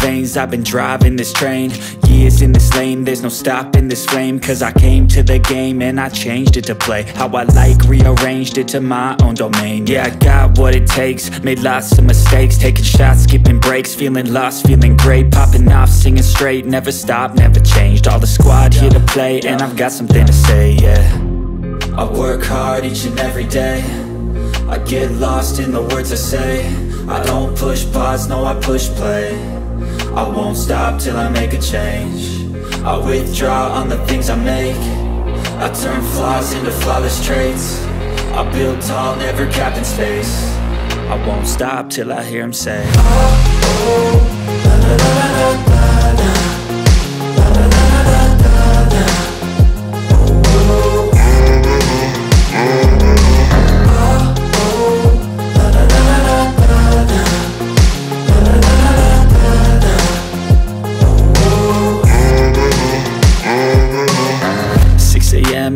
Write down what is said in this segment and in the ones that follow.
veins. I've been driving this train, years in this lane. There's no stopping this flame, cause I came to the game and I changed it to play how I like, rearranged it to my own domain. Yeah, I got what it takes, made lots of mistakes, taking shots, skipping breaks, feeling lost, feeling great, popping off, singing straight, never stopped, never changed. All the squad here to play, and I've got something to say, yeah. I work hard each and every day, I get lost in the words I say. I don't push pause, no, I push play. I won't stop till I make a change. I withdraw on the things I make. I turn flaws into flawless traits. I build tall, never capped in space. I won't stop till I hear him say, oh, oh, la la la la la la, la la la la la la, oh, oh,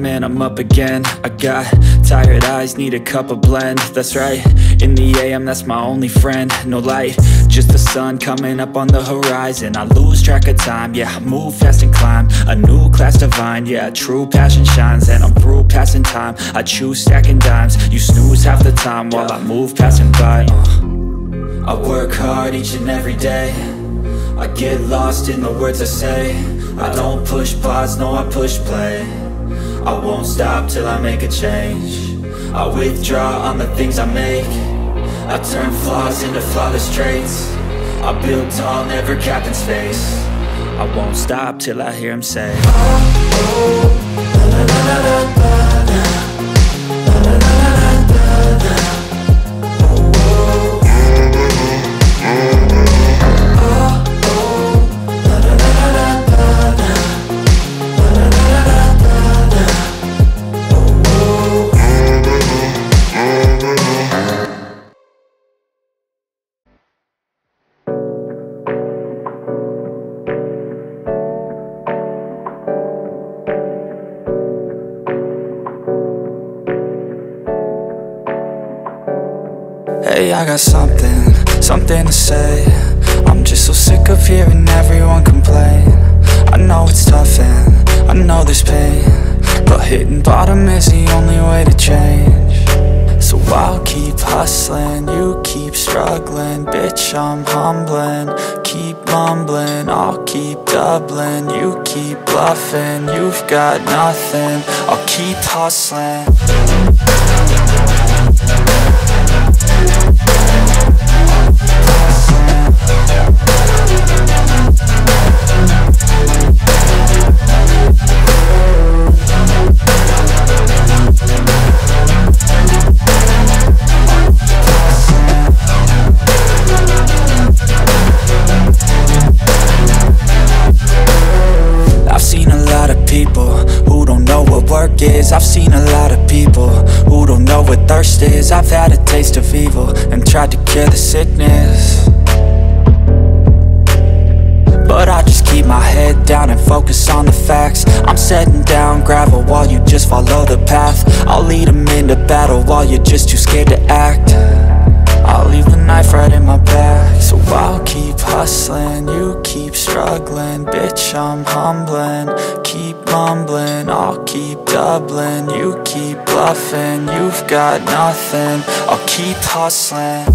and I'm up again. I got tired eyes, need a cup of blend. That's right, in the AM, that's my only friend. No light, just the sun coming up on the horizon. I lose track of time, yeah, I move fast and climb a new class divine, yeah, true passion shines. And I'm through passing time, I choose stacking dimes. You snooze half the time while I move passing by. I work hard each and every day, I get lost in the words I say. I don't push pause, no, I push play. I won't stop till I make a change. I withdraw on the things I make. I turn flaws into flawless traits. I build tall, never capped in space. I won't stop till I hear him say, oh, oh, la la la la la la, la la la la la la, oh, oh, la la la la la la, la la la la la. 'Hey, I got something to say. I'm just so sick of hearing everyone complain. I know it's tough and I know there's pain, but hitting bottom is the only way to change. So I'll keep hustling, you keep struggling. Bitch, I'm humbling, keep mumbling. I'll keep doubling, you keep bluffing. You've got nothing, I'll keep hustling. I've seen a lot of people who don't know what thirst is. I've had a taste of evil and tried to cure the sickness, but I just keep my head down and focus on the facts. I'm setting down gravel while you just follow the path. I'll lead them into battle while you're just too scared to act. I'll leave the knife right in my back. So I'll keep hustling, you keep struggling. Bitch, I'm humbling, keep mumbling. I'll keep doubling, you keep bluffing. You've got nothing, I'll keep hustling.